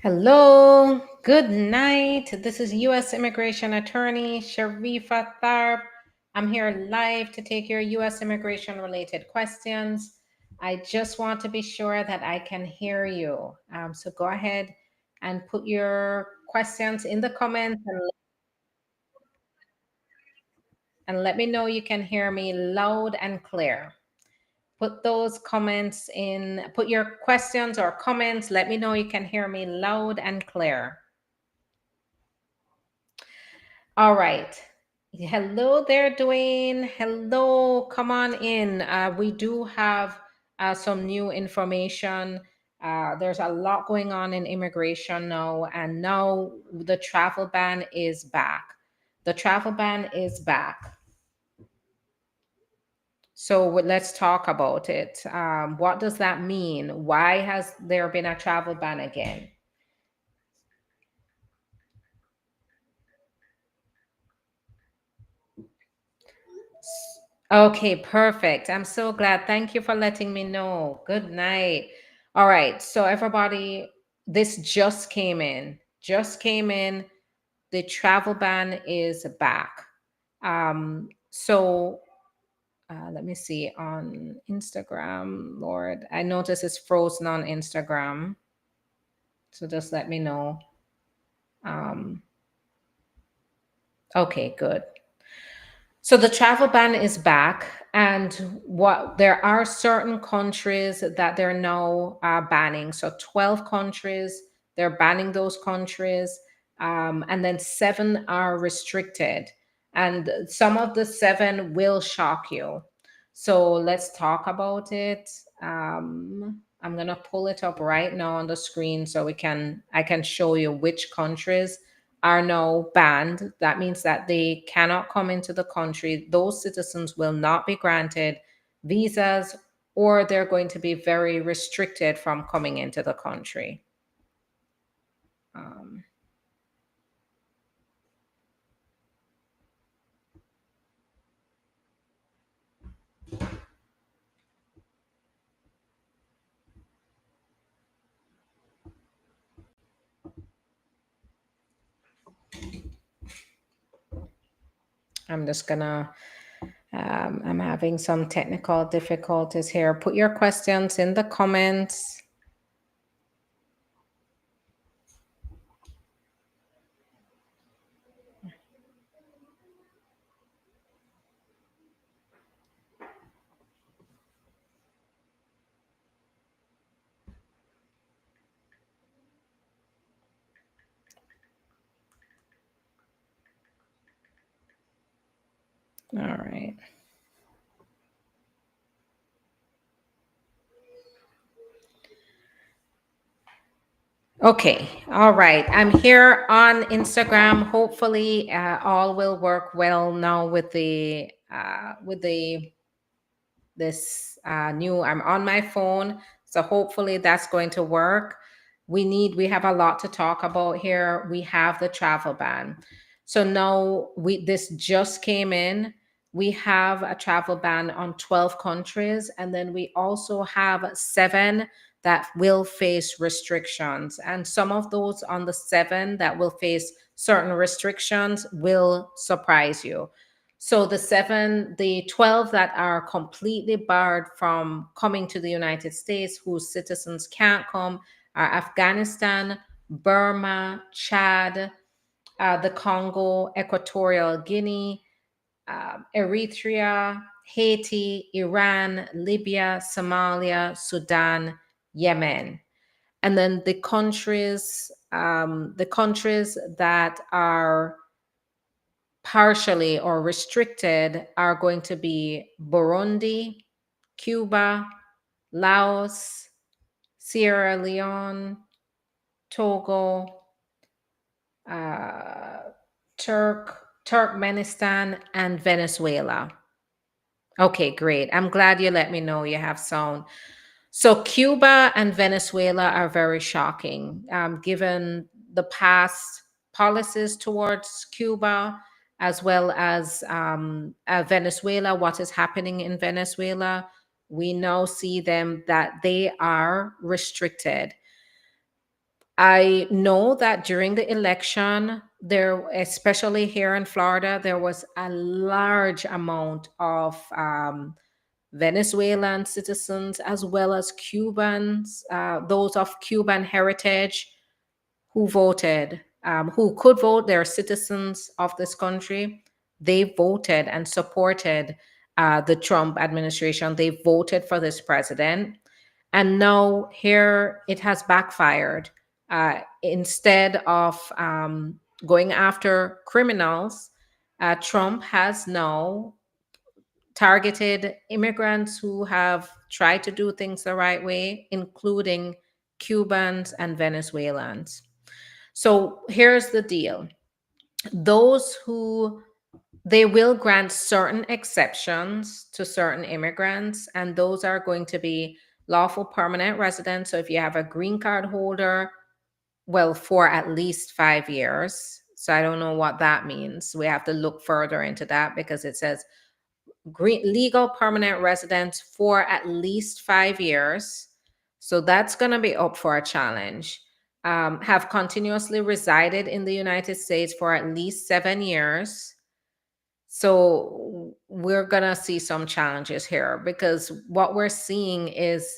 Hello, good night. This is U.S. Immigration Attorney Sharifa Tharpe. I'm here live to take your U.S. immigration related questions. I just want to be sure that I can hear you. So go ahead and put your questions in the comments and let me know you can hear me loud and clear. Put those comments in, put your questions or comments. Let me know you can hear me loud and clear. All right. Hello there, Dwayne. Hello. Come on in. We do have some new information. There's a lot going on in immigration now, and now the travel ban is back. The travel ban is back. So let's talk about it. What does that mean? Why has there been a travel ban again? Okay, perfect. I'm so glad. Thank you for letting me know. Good night. All right. So, everybody, this just came in. Just came in. The travel ban is back. Let me see on Instagram. Lord, I notice it's frozen on Instagram. So, just let me know. Um, okay, good. So the travel ban is back, and what there are certain countries that they're now banning. So 12 countries, they're banning those countries, and then seven are restricted. And some of the seven will shock you. So let's talk about it. I'm gonna pull it up right now on the screen so I can show you which countries are now banned. That means that they cannot come into the country. Those citizens will not be granted visas, or they're going to be very restricted from coming into the country. Um, I'm just gonna, I'm having some technical difficulties here. Put your questions in the comments. All right. Okay, all right. I'm here on Instagram. Hopefully, all will work well now with the this new. I'm on my phone, so hopefully that's going to work. We have a lot to talk about here. We have the travel ban. So now this just came in. We have a travel ban on 12 countries, and then we also have seven that will face restrictions. And some of those on the seven that will face certain restrictions will surprise you. So the 12 that are completely barred from coming to the United States, whose citizens can't come, are Afghanistan, Burma, Chad, the Congo, Equatorial Guinea, Eritrea, Haiti, Iran, Libya, Somalia, Sudan, Yemen. And then the countries that are partially or restricted are going to be Burundi, Cuba, Laos, Sierra Leone, Togo, uh, Turkmenistan, and Venezuela. Okay, great. I'm glad you let me know you have sound. So Cuba and Venezuela are very shocking, given the past policies towards Cuba, as well as Venezuela. What is happening in Venezuela? We now see them that they are restricted. I know that during the election, there, especially here in Florida, there was a large amount of Venezuelan citizens as well as Cubans, those of Cuban heritage who voted, who could vote. They're citizens of this country. They voted and supported the Trump administration. They voted for this president. And now here it has backfired. Instead of going after criminals, Trump has now targeted immigrants who have tried to do things the right way, including Cubans and Venezuelans. So here's the deal. Those who They will grant certain exceptions to certain immigrants, and those are going to be lawful permanent residents. So if you have a green card holder, well, for at least 5 years. So I don't know what that means. We have to look further into that because it says legal permanent residents for at least 5 years. So that's going to be up for a challenge. Have continuously resided in the United States for at least 7 years. So we're going to see some challenges here because what we're seeing is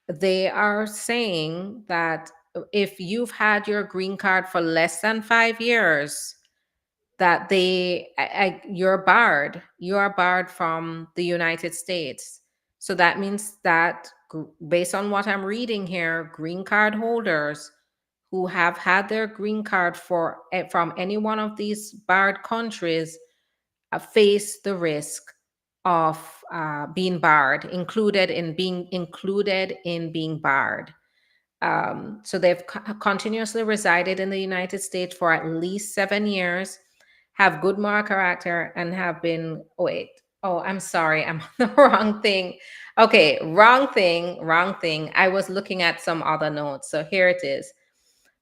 they are saying that if you've had your green card for less than 5 years, that you're barred. You are barred from the United States. So that means that, based on what I'm reading here, green card holders who have had their green card from any one of these barred countries face the risk of being barred, included in being barred. So they've continuously resided in the United States for at least 7 years, have good moral character, and have been. Oh, wait. Oh, I'm sorry. I'm on the wrong thing. Okay, wrong thing. Wrong thing. I was looking at some other notes. So here it is.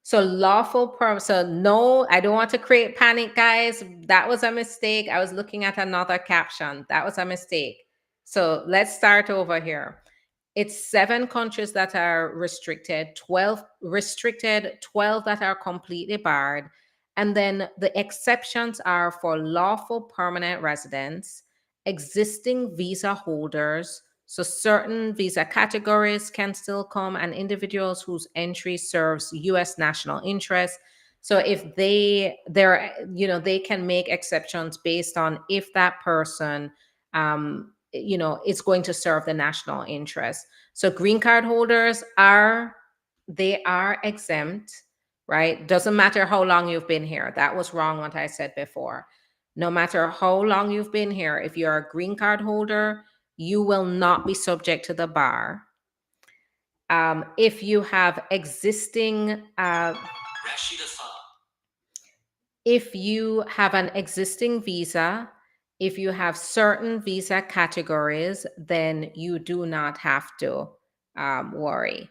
So so no, I don't want to create panic, guys. That was a mistake. I was looking at another caption. That was a mistake. So let's start over here. It's 7 countries that are restricted, 12 that are completely barred. And then the exceptions are for lawful permanent residents, existing visa holders. So certain visa categories can still come, and individuals whose entry serves US national interest. So if they can make exceptions based on if that person is going to serve the national interest. So green card holders are exempt, right? Doesn't matter how long you've been here. That was wrong what I said before. No matter how long you've been here, if you're a green card holder, you will not be subject to the bar. If you have if you have an existing visa, if you have certain visa categories, then you do not have to worry.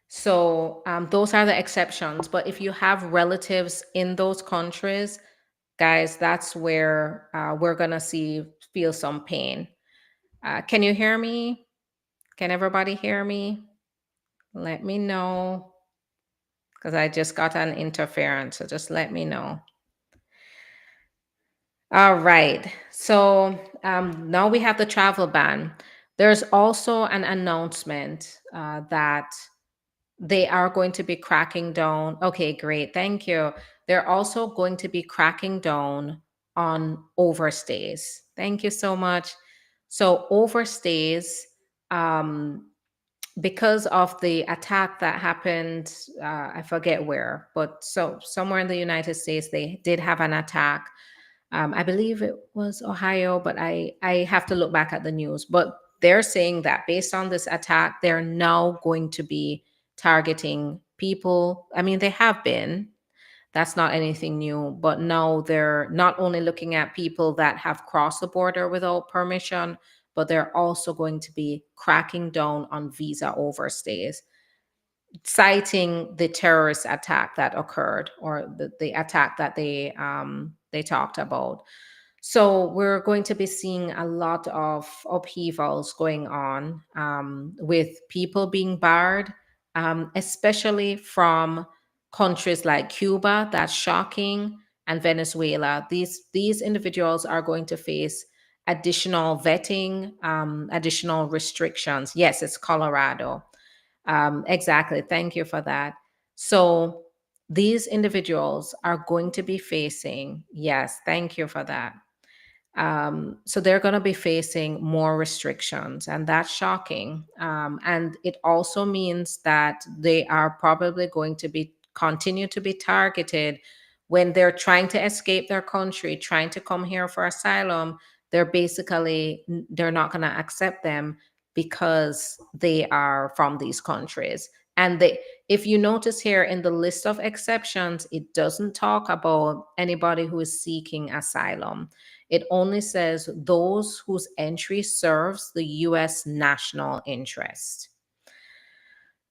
So those are the exceptions. But if you have relatives in those countries, guys, that's where we're going to feel some pain. Can you hear me? Can everybody hear me? Let me know, because I just got an interference. So just let me know. All right. So now we have the travel ban. There's also an announcement that they are going to be cracking down. Okay, great. Thank you. They're also going to be cracking down on overstays. Thank you so much. So overstays, because of the attack that happened, I forget where, but so somewhere in the United States, they did have an attack. I believe it was Ohio, but I have to look back at the news. But they're saying that based on this attack, they're now going to be targeting people. I mean, they have been. That's not anything new. But now they're not only looking at people that have crossed the border without permission, but they're also going to be cracking down on visa overstays, citing the terrorist attack that occurred, or the attack that they talked about. So we're going to be seeing a lot of upheavals going on, with people being barred, especially from countries like Cuba. That's shocking, and Venezuela. These individuals are going to face additional vetting, additional restrictions. Yes, it's Colorado. Exactly. Thank you for that. So these individuals are going to be facing, yes, thank you for that. So they're going to be facing more restrictions, and that's shocking. And it also means that they are probably going to be continue to be targeted when they're trying to escape their country, trying to come here for asylum. They're not going to accept them because they are from these countries. And if you notice here in the list of exceptions, it doesn't talk about anybody who is seeking asylum. It only says those whose entry serves the U.S. national interest.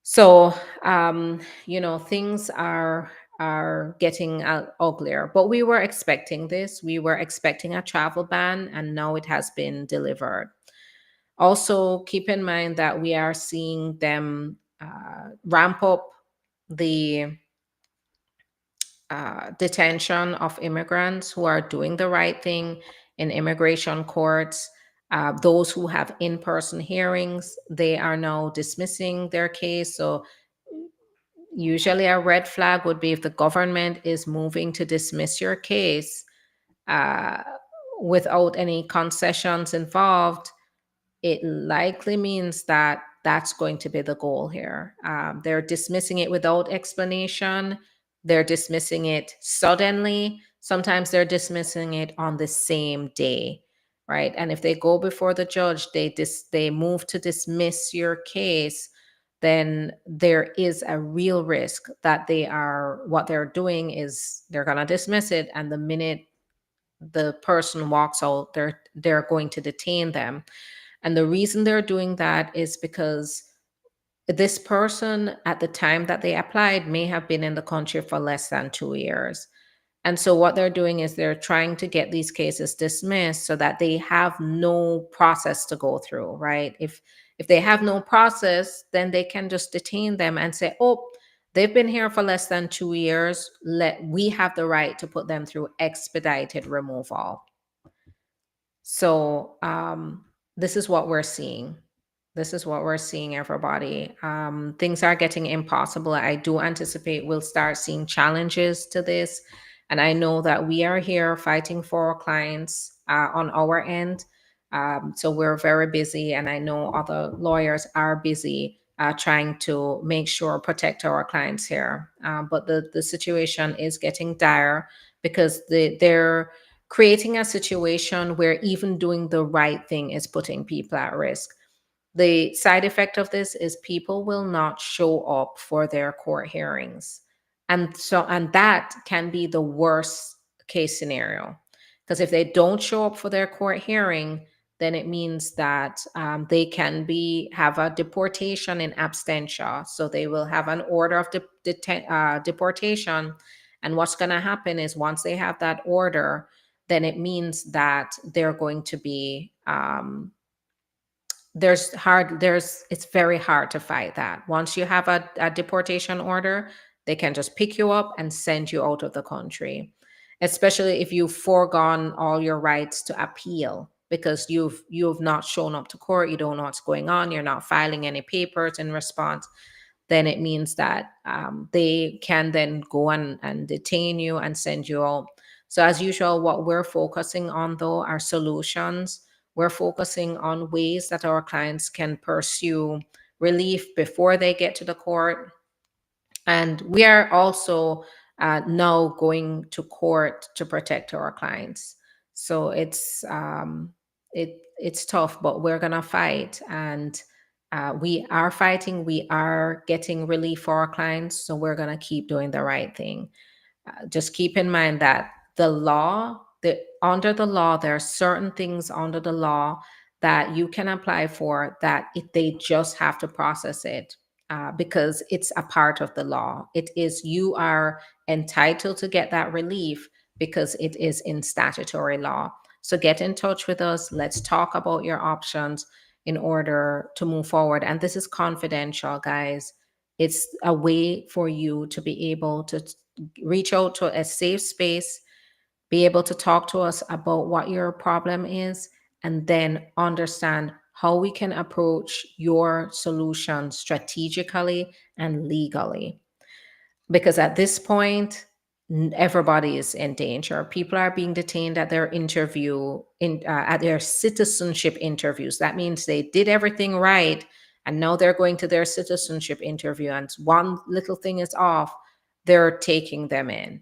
So, things are getting uglier. But we were expecting this. We were expecting a travel ban, and now it has been delivered. Also, keep in mind that we are seeing them ramp up the detention of immigrants who are doing the right thing in immigration courts. Those who have in person hearings, they are now dismissing their case. So, usually, a red flag would be if the government is moving to dismiss your case uh, without any concessions involved. It likely means that that's going to be the goal here. They're dismissing it without explanation. They're dismissing it suddenly. Sometimes they're dismissing it on the same day, right? And if they go before the judge, they move to dismiss your case, then there is a real risk that what they're doing is they're going to dismiss it, and the minute the person walks out, they're going to detain them. And the reason they're doing that is because this person, at the time that they applied, may have been in the country for less than 2 years. And so what they're doing is they're trying to get these cases dismissed so that they have no process to go through, right? If they have no process, then they can just detain them and say, "Oh, they've been here for less than 2 years. We have the right to put them through expedited removal." So this is what we're seeing. This is what we're seeing, everybody. Things are getting impossible. I do anticipate we'll start seeing challenges to this. And I know that we are here fighting for our clients on our end. So we're very busy, and I know other lawyers are busy trying to make sure protect our clients here. But the situation is getting dire because they're creating a situation where even doing the right thing is putting people at risk. The side effect of this is people will not show up for their court hearings. And that can be the worst case scenario. Because if they don't show up for their court hearing, then it means that they can have a deportation in absentia. So they will have an order of deportation. And what's going to happen is once they have that order, then it means that they're going to be it's very hard to fight that. Once you have a deportation order, they can just pick you up and send you out of the country, especially if you've foregone all your rights to appeal because you've not shown up to court, you don't know what's going on, you're not filing any papers in response. Then it means that they can then go and detain you and send you out. So as usual, what we're focusing on though are solutions. We're focusing on ways that our clients can pursue relief before they get to the court. And we are also now going to court to protect our clients. So it's tough, but we're gonna fight, and we are fighting. We are getting relief for our clients, so we're gonna keep doing the right thing. Just keep in mind that under the law, there are certain things under the law that you can apply for that they just have to process it because it's a part of the law. You are entitled to get that relief because it is in statutory law. So get in touch with us. Let's talk about your options in order to move forward. And this is confidential, guys. It's a way for you to be able to reach out to a safe space, be able to talk to us about what your problem is, and then understand how we can approach your solution strategically and legally. Because at this point, everybody is in danger. People are being detained at their at their citizenship interviews. That means they did everything right, and now they're going to their citizenship interview, and one little thing is off, they're taking them in.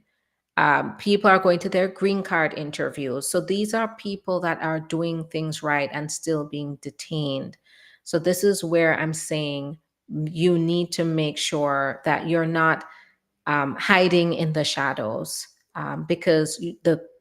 People are going to their green card interviews. So these are people that are doing things right and still being detained. So this is where I'm saying you need to make sure that you're not hiding in the shadows, because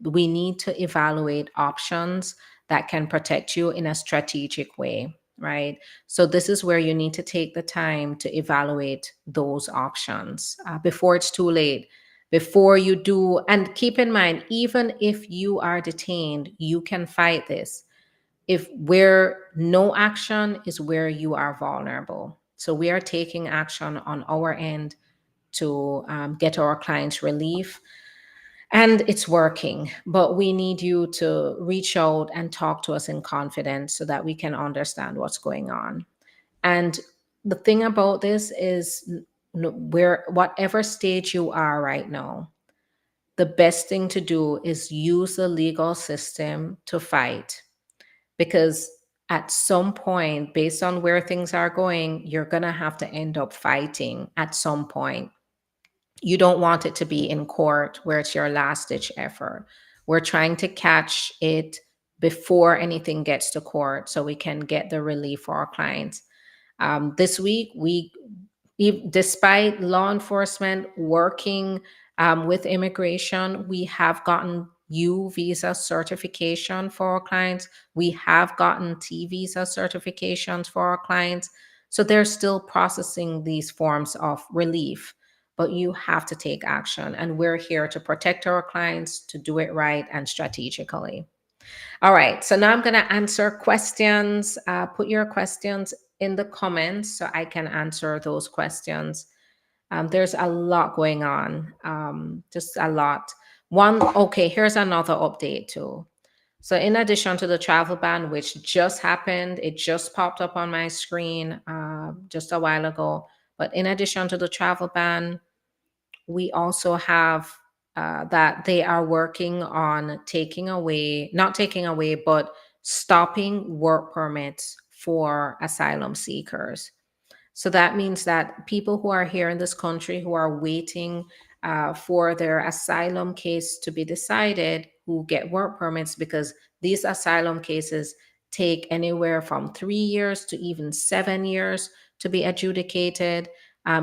we need to evaluate options that can protect you in a strategic way, right? So this is where you need to take the time to evaluate those options before it's too late. Before you do, and keep in mind, even if you are detained, you can fight this. If where no action is where you are vulnerable. So we are taking action on our end to get our clients relief, and it's working, but we need you to reach out and talk to us in confidence so that we can understand what's going on. And the thing about this is, where whatever stage you are right now, the best thing to do is use the legal system to fight, because at some point, based on where things are going, you're going to have to end up fighting at some point. You don't want it to be in court where it's your last ditch effort. We're trying to catch it before anything gets to court so we can get the relief for our clients. This week, despite law enforcement working with immigration, we have gotten U visa certification for our clients. We have gotten T visa certifications for our clients. So they're still processing these forms of relief, but you have to take action. And we're here to protect our clients, to do it right and strategically. All right, so now I'm going to answer questions. Put your questions in the comments so I can answer those questions. There's a lot going on, just a lot. Okay, here's another update too. So in addition to the travel ban, which just happened, it just popped up on my screen just a while ago. But in addition to the travel ban, we also have that they are working on not taking away, but stopping work permits for asylum seekers. So that means that people who are here in this country who are waiting for their asylum case to be decided, who get work permits, because these asylum cases take anywhere from 3 years to even 7 years to be adjudicated.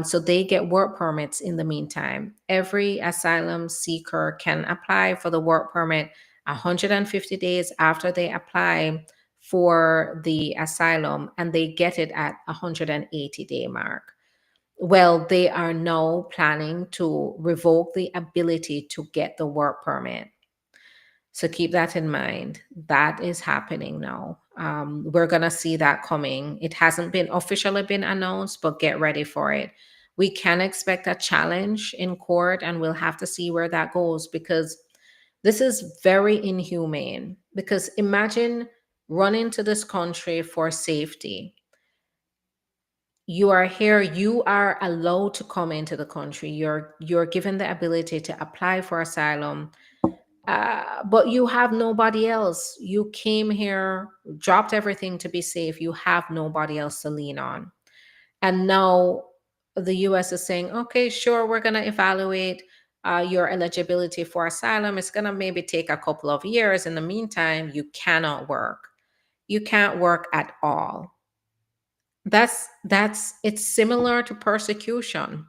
So they get work permits in the meantime. Every asylum seeker can apply for the work permit 150 days after they apply for the asylum, and they get it at 180-day mark. Well, they are now planning to revoke the ability to get the work permit. So keep that in mind. That is happening now. We're going to see that coming. It hasn't been officially been announced, but get ready for it. We can expect a challenge in court, and we'll have to see where that goes, because this is very inhumane. Because imagine running to this country for safety. You are here, you are allowed to come into the country. You're given the ability to apply for asylum, but you have nobody else. You came here, dropped everything to be safe. You have nobody else to lean on. And now the US is saying, okay, sure, we're going to evaluate your eligibility for asylum. It's going to maybe take a couple of years. In the meantime, you cannot work. You can't work at all. It's similar to persecution.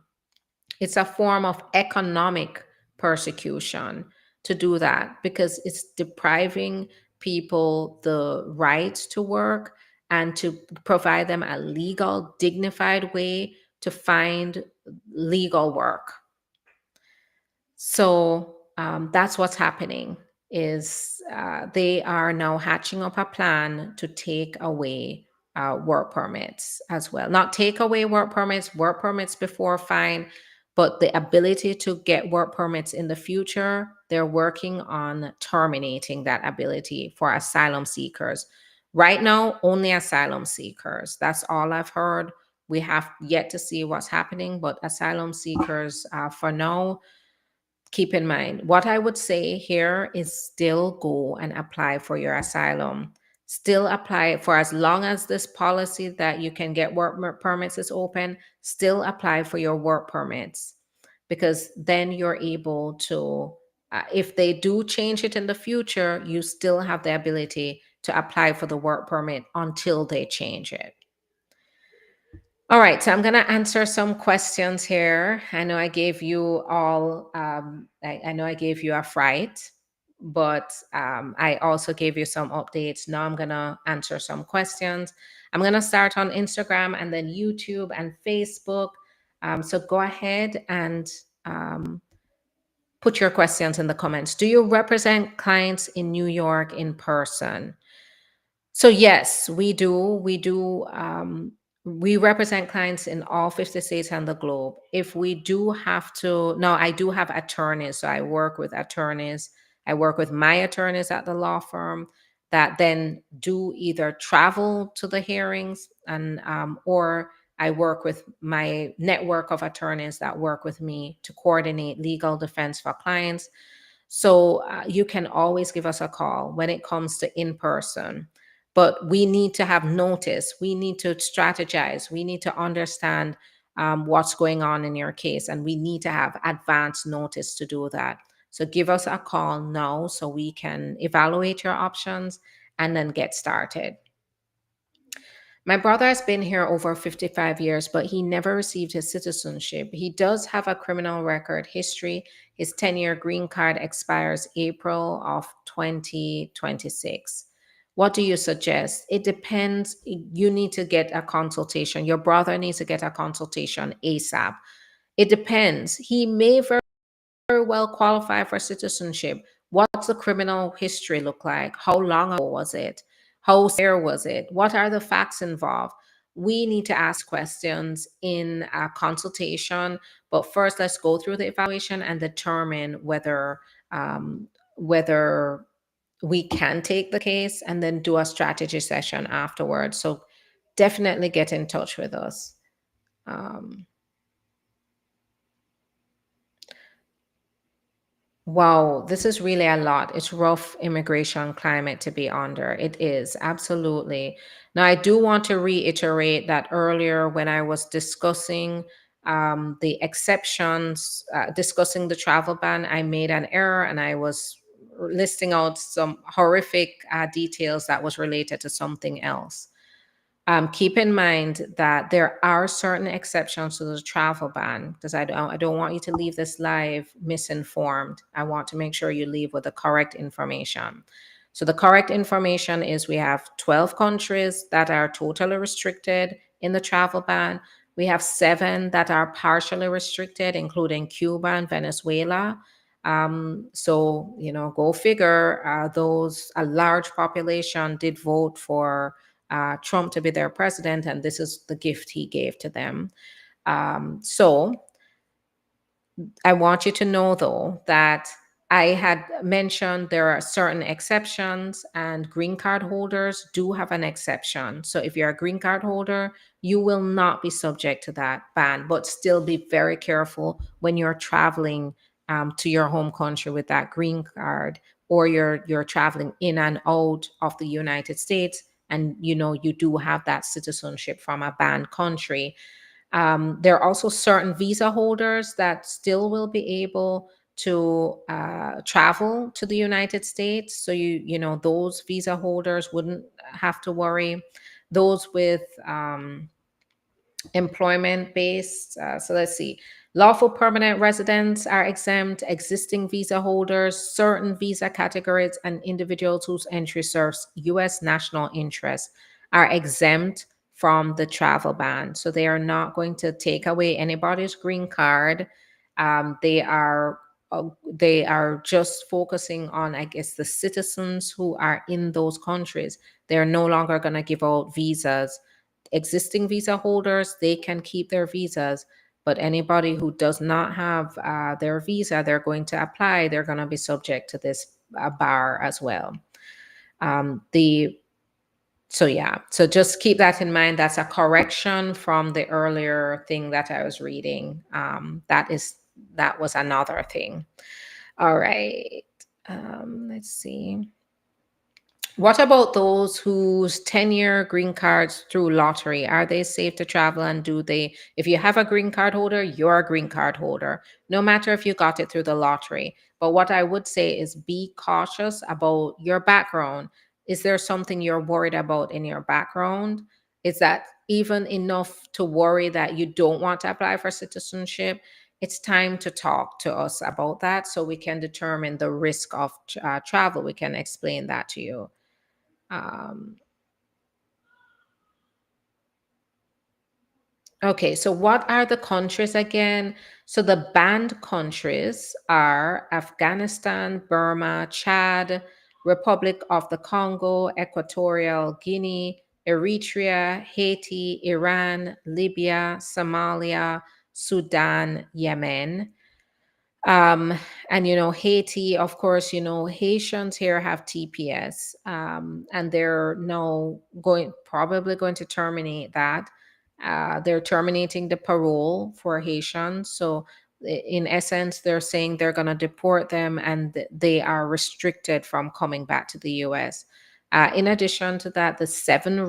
It's a form of economic persecution to do that, because it's depriving people the right to work and to provide them a legal, dignified way to find legal work. So that's what's happening. is they are now hatching up a plan to take away work permits as well. Not take away work permits before fine, but the ability to get work permits in the future, they're working on terminating that ability for asylum seekers. Right now, only asylum seekers. That's all I've heard. We have yet to see what's happening, but asylum seekers, for now, keep in mind, what I would say here is still go and apply for your asylum. Still apply for as long as this policy that you can get permits is open, still apply for your work permits, because then you're able to, if they do change it in the future, you still have the ability to apply for the work permit until they change it. All right, so I'm going to answer some questions here. I know I gave you all, I know I gave you a fright, but I also gave you some updates. Now I'm going to answer some questions. I'm going to start on Instagram and then YouTube and Facebook. So go ahead and put your questions in the comments. Do you represent clients in New York in person? So yes, we do. We represent clients in all 50 states and the globe. If we do have to, no, I do have attorneys. So I work with attorneys. I work with my attorneys at the law firm that then do either travel to the hearings and or I work with my network of attorneys that work with me to coordinate legal defense for clients. So you can always give us a call when it comes to in person, but we need to have notice. We need to strategize. We need to understand what's going on in your case, and we need to have advance notice to do that. So give us a call now so we can evaluate your options and then get started. My brother has been here over 55 years, but he never received his citizenship. He does have a criminal record history. His 10-year green card expires April of 2026. What do you suggest? It depends. You need to get a consultation. Your brother needs to get a consultation ASAP. It depends. He may very well qualify for citizenship. What's the criminal history look like? How long ago was it? How severe was it? What are the facts involved? We need to ask questions in a consultation, but first let's go through the evaluation and determine whether we can take the case and then do a strategy session afterwards. So definitely get in touch with us. Wow, this is really a lot. It's rough immigration climate to be under. It is, absolutely. Now, I do want to reiterate that earlier when I was discussing the exceptions, discussing the travel ban, I made an error and I was listing out some horrific details that was related to something else. Keep in mind that there are certain exceptions to the travel ban, because I don't want you to leave this live misinformed. I want to make sure you leave with the correct information. So the correct information is we have 12 countries that are totally restricted in the travel ban. We have 7 that are partially restricted, including Cuba and Venezuela. So, go figure, a large population did vote for Trump to be their president, and this is the gift he gave to them. So I want you to know, though, that I had mentioned there are certain exceptions, and green card holders do have an exception. So if you're a green card holder, you will not be subject to that ban, but still be very careful when you're traveling to your home country with that green card, or you're traveling in and out of the United States, and you do have that citizenship from a banned country. There are also certain visa holders that still will be able to travel to the United States. So those visa holders wouldn't have to worry. Those with employment based. So let's see. Lawful permanent residents are exempt, existing visa holders, certain visa categories, and individuals whose entry serves U.S. national interest are exempt from the travel ban. So they are not going to take away anybody's green card. They are they are just focusing on, I guess, the citizens who are in those countries. They're no longer going to give out visas. Existing visa holders, they can keep their visas, but anybody who does not have their visa, they're going to apply. They're going to be subject to this bar as well. The So yeah, so just keep that in mind. That's a correction from the earlier thing that I was reading. That was another thing. All right. Let's see. What about those whose 10-year green cards through lottery? Are they safe to travel? And if you have a green card holder, you're a green card holder, no matter if you got it through the lottery. But what I would say is be cautious about your background. Is there something you're worried about in your background? Is that even enough to worry that you don't want to apply for citizenship? It's time to talk to us about that so we can determine the risk of travel. We can explain that to you. Um, okay, so what are the countries again? So the banned countries are Afghanistan, Burma, Chad, Republic of the Congo, Equatorial Guinea, Eritrea, Haiti, Iran, Libya, Somalia, Sudan, Yemen. Um, and Haiti, of course, Haitians here have TPS, and they're now probably going to terminate that. They're terminating the parole for Haitians. So, in essence, they're saying they're going to deport them, and they are restricted from coming back to the U.S. In addition to that, the seven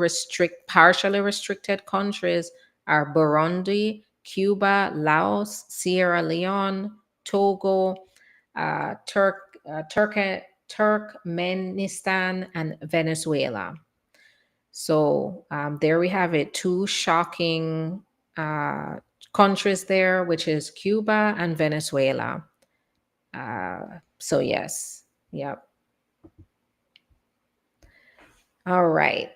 partially restricted countries are Burundi, Cuba, Laos, Sierra Leone, Togo, Turkmenistan, and Venezuela. So there we have it. Two shocking uh, countries there, which is Cuba and Venezuela. So yes, yep. All right.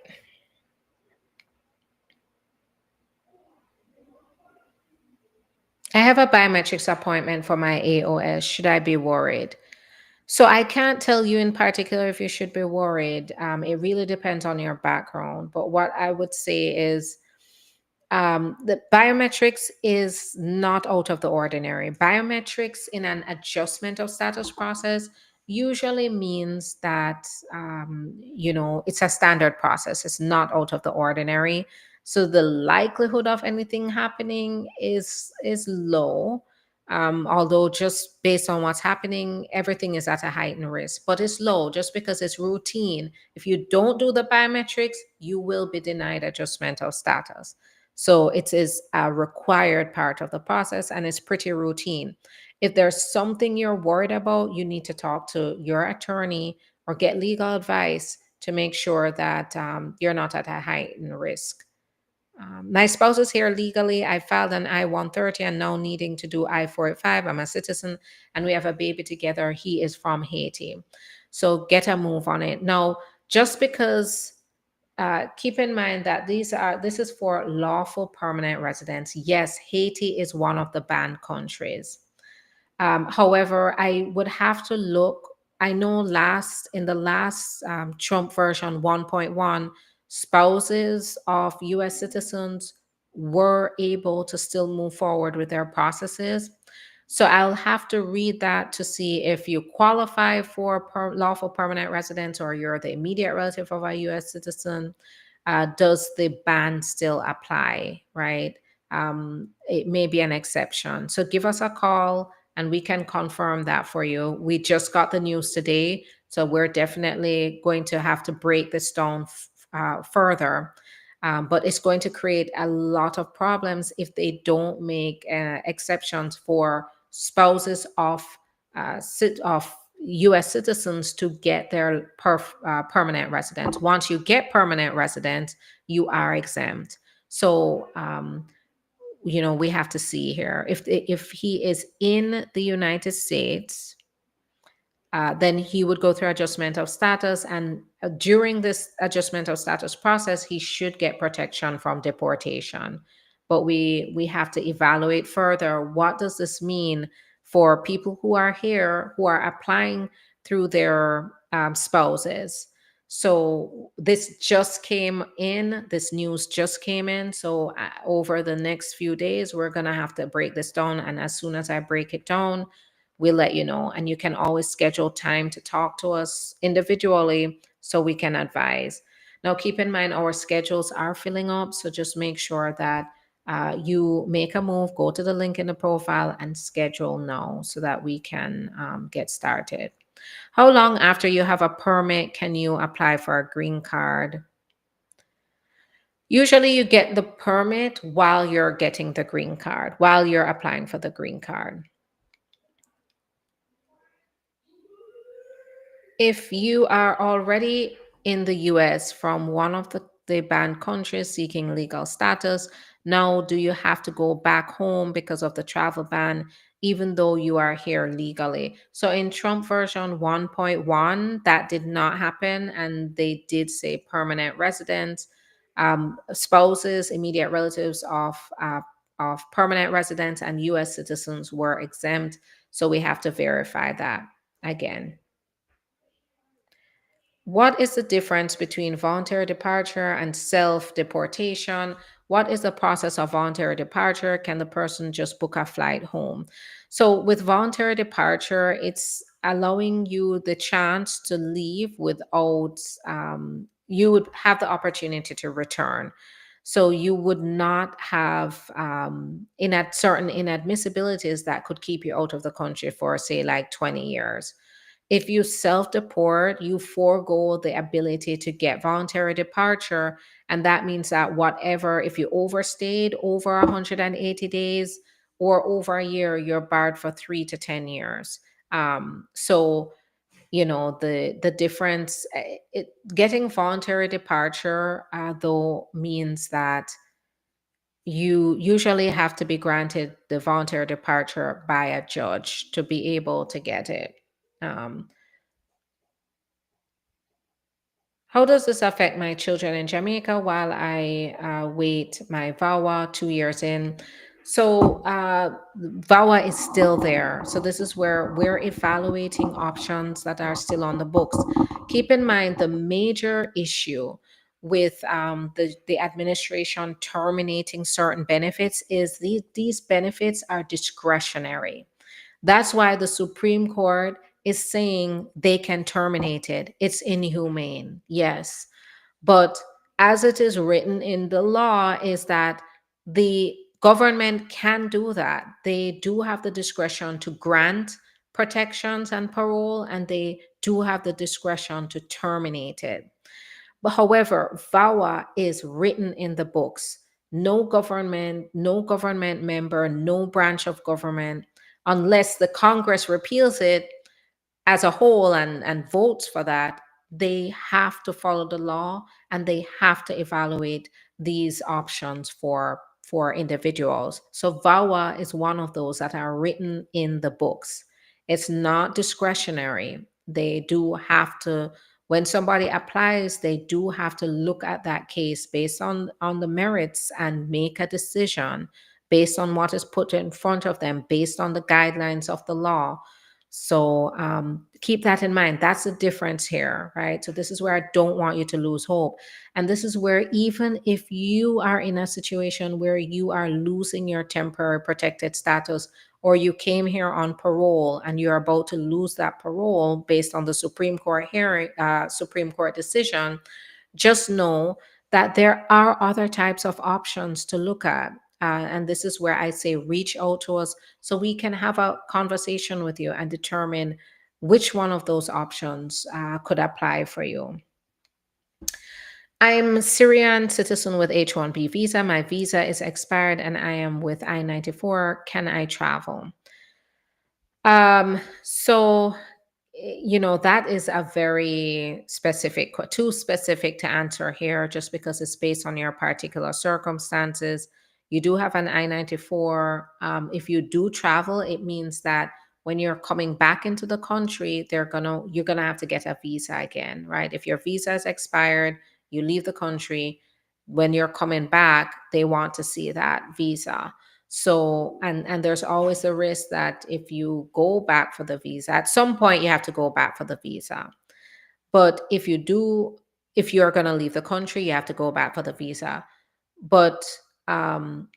I have a biometrics appointment for my AOS. Should I be worried? So I can't tell you in particular if you should be worried. It really depends on your background. But what I would say is the biometrics is not out of the ordinary. Biometrics in an adjustment of status process usually means that it's a standard process. It's not out of the ordinary. So the likelihood of anything happening is low. Although just based on what's happening, everything is at a heightened risk, but it's low just because it's routine. If you don't do the biometrics, you will be denied adjustment of status. So it is a required part of the process and it's pretty routine. If there's something you're worried about, you need to talk to your attorney or get legal advice to make sure that you're not at a heightened risk. My spouse is here legally. I filed an I-130 and now needing to do I-485. I'm a citizen and we have a baby together. He is from Haiti. So get a move on it. Now, just because keep in mind that this is for lawful permanent residents. Yes, Haiti is one of the banned countries. However, I would have to look. I know in the last Trump version 1.1, spouses of U.S. citizens were able to still move forward with their processes. So I'll have to read that to see if you qualify for lawful permanent residence or you're the immediate relative of a U.S. citizen. Does the ban still apply, right? It may be an exception. So give us a call and we can confirm that for you. We just got the news today, so we're definitely going to have to break this down further. But it's going to create a lot of problems if they don't make exceptions for spouses of U.S. citizens to get their permanent residence. Once you get permanent residence, you are exempt. So, we have to see here if he is in the United States. Then he would go through adjustment of status, and during this adjustment of status process, he should get protection from deportation. But we have to evaluate further. What does this mean for people who are here who are applying through their spouses. So this just came in, this news just came in. So over the next few days, we're going to have to break this down. And as soon as I break it down, we'll let you know. And you can always schedule time to talk to us individually so we can advise. Now, keep in mind, our schedules are filling up. So just make sure that you make a move, go to the link in the profile and schedule now so that we can get started. How long after you have a permit can you apply for a green card? Usually you get the permit while you're getting the green card, while you're applying for the green card. If you are already in the US from one of the banned countries seeking legal status, now do you have to go back home because of the travel ban, even though you are here legally? So in Trump version 1.1, that did not happen, and they did say permanent residents, spouses, immediate relatives of permanent residents, and US citizens were exempt. So we have to verify that again. What is the difference between voluntary departure and self deportation? What is the process of voluntary departure? Can the person just book a flight home? So, with voluntary departure, it's allowing you the chance to leave without, you would have the opportunity to return. So, you would not have certain inadmissibilities that could keep you out of the country for, say, like 20 years. If you self deport, you forego the ability to get voluntary departure. And that means that whatever, if you overstayed over 180 days or over a year, you're barred for 3 to 10 years. So, the difference, getting voluntary departure, though, means that you usually have to be granted the voluntary departure by a judge to be able to get it. Um, How does this affect my children in Jamaica while I wait my VAWA 2 years in? So, VAWA is still there. So, this is where we're evaluating options that are still on the books. Keep in mind the major issue with the administration terminating certain benefits is these benefits are discretionary. That's why the Supreme Court is saying they can terminate it. It's inhumane, yes. But as it is written in the law, is that the government can do that. They do have the discretion to grant protections and parole, and they do have the discretion to terminate it. But however, VAWA is written in the books. No government member, no branch of government, unless the Congress repeals it as a whole and votes for that, they have to follow the law and they have to evaluate these options for individuals. So VAWA is one of those that are written in the books. It's not discretionary. They do have to, when somebody applies, they do have to look at that case based on the merits and make a decision based on what is put in front of them, based on the guidelines of the law. So keep that in mind. That's the difference here, right? So this is where I don't want you to lose hope. And this is where even if you are in a situation where you are losing your temporary protected status, or you came here on parole and you're about to lose that parole based on the Supreme Court hearing, Supreme Court decision, just know that there are other types of options to look at. And this is where I say reach out to us so we can have a conversation with you and determine which one of those options could apply for you. I'm Syrian citizen with H-1B visa. My visa is expired and I am with I-94. Can I travel? So that is a very specific, too specific to answer here, just because it's based on your particular circumstances. You do have an I-94. If you do travel, it means that when you're coming back into the country, you're gonna have to get a visa again, right? If your visa is expired, you leave the country. When you're coming back, they want to see that visa. So, and there's always a risk that if you go back for the visa, at some point you have to go back for the visa. But if you do, if you're going to leave the country, you have to go back for the visa. But um,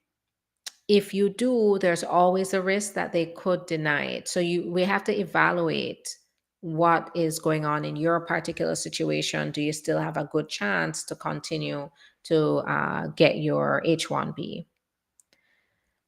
if you do, there's always a risk that they could deny it. So we have to evaluate what is going on in your particular situation. Do you still have a good chance to continue to get your H-1B?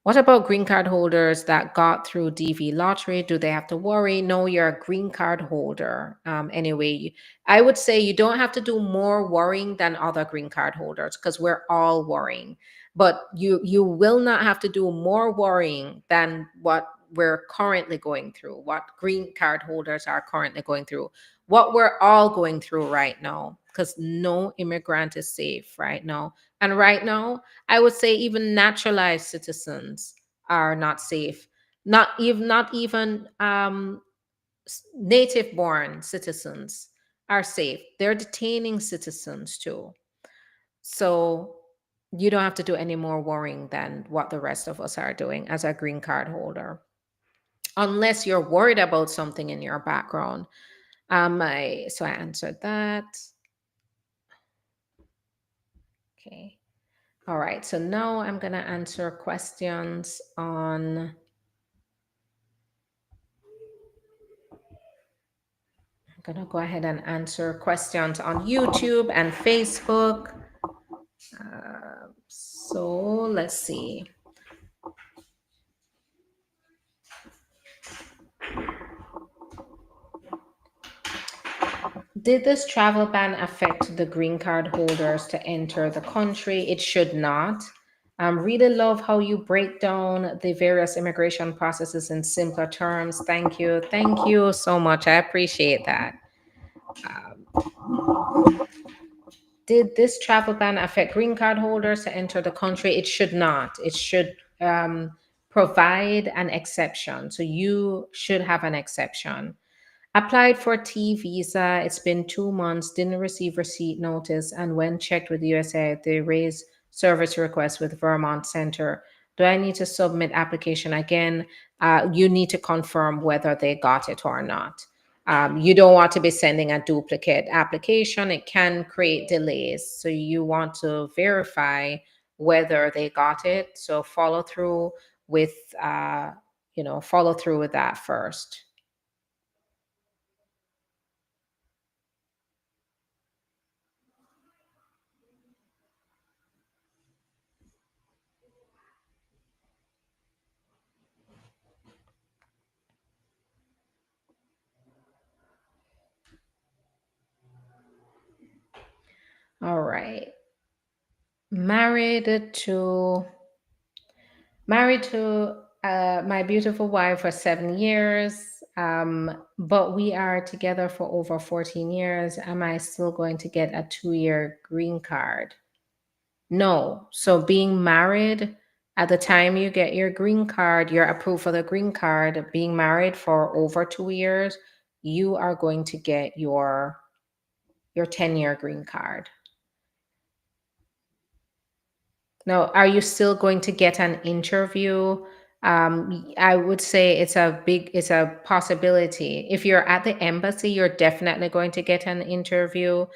What about green card holders that got through DV lottery? Do they have to worry? No, you're a green card holder. Anyway, I would say you don't have to do more worrying than other green card holders because we're all worrying. But you will not have to do more worrying than what we're currently going through, what green card holders are currently going through, what we're all going through right now, because no immigrant is safe right now. And right now, I would say even naturalized citizens are not safe. Not even native born citizens are safe. They're detaining citizens too. So you don't have to do any more worrying than what the rest of us are doing as a green card holder, unless you're worried about something in your background. So I answered that. Okay. All right. So now I'm gonna answer questions on. I'm gonna go ahead and answer questions on YouTube and Facebook. So let's see. Did this travel ban affect the green card holders to enter the country? It should not. Really love how you break down the various immigration processes in simpler terms. Thank you. Thank you so much. I appreciate that. Did this travel ban affect green card holders to enter the country? It should not. It should provide an exception. So you should have an exception. Applied for T visa. It's been 2 months, didn't receive receipt notice, and when checked with USA, they raised service request with Vermont Center. Do I need to submit application again? You need to confirm whether they got it or not. You don't want to be sending a duplicate application. It can create delays. So you want to verify whether they got it. So with, follow through with that first. All right. Married to my beautiful wife for 7 years, but we are together for over 14 years. Am I still going to get a 2-year green card? No. So being married at the time you get your green card, you're approved for the green card. Being married for over 2 years, you are going to get your 10-year green card. Now, are you still going to get an interview? I would say it's a possibility. If you're at the embassy, you're definitely going to get an interview.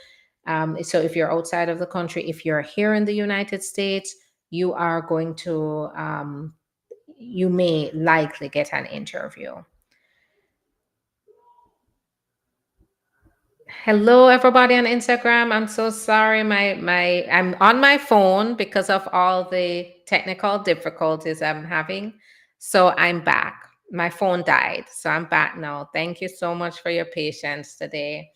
So if you're outside of the country, if you're here in the United States, you are going to, you may likely get an interview. Hello, everybody on Instagram. I'm so sorry. I'm on my phone because of all the technical difficulties I'm having. So I'm back. My phone died, so I'm back now. Thank you so much for your patience today.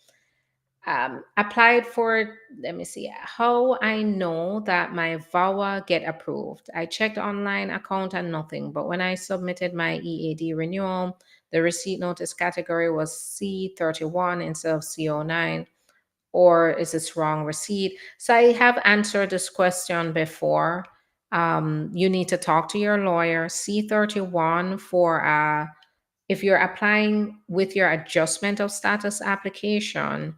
Applied for, let me see, how I know that my VAWA get approved. I checked online account and nothing, but when I submitted my EAD renewal, the receipt notice category was C31 instead of C09, or is this wrong receipt? So I have answered this question before. You need to talk to your lawyer. C31 for if you're applying with your adjustment of status application,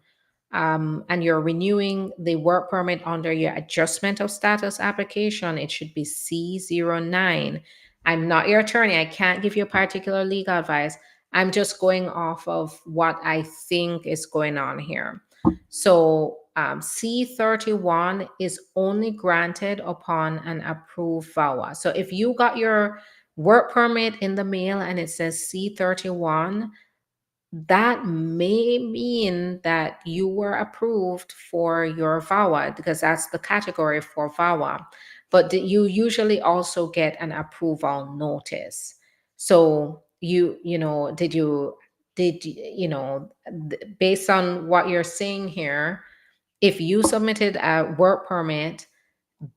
and you're renewing the work permit under your adjustment of status application, it should be C09. I'm not your attorney. I can't give you particular legal advice. I'm just going off of what I think is going on here. So C31 is only granted upon an approved VAWA. So if you got your work permit in the mail and it says C31, that may mean that you were approved for your VAWA because that's the category for VAWA. But you usually also get an approval notice. So based on what you're saying here, if you submitted a work permit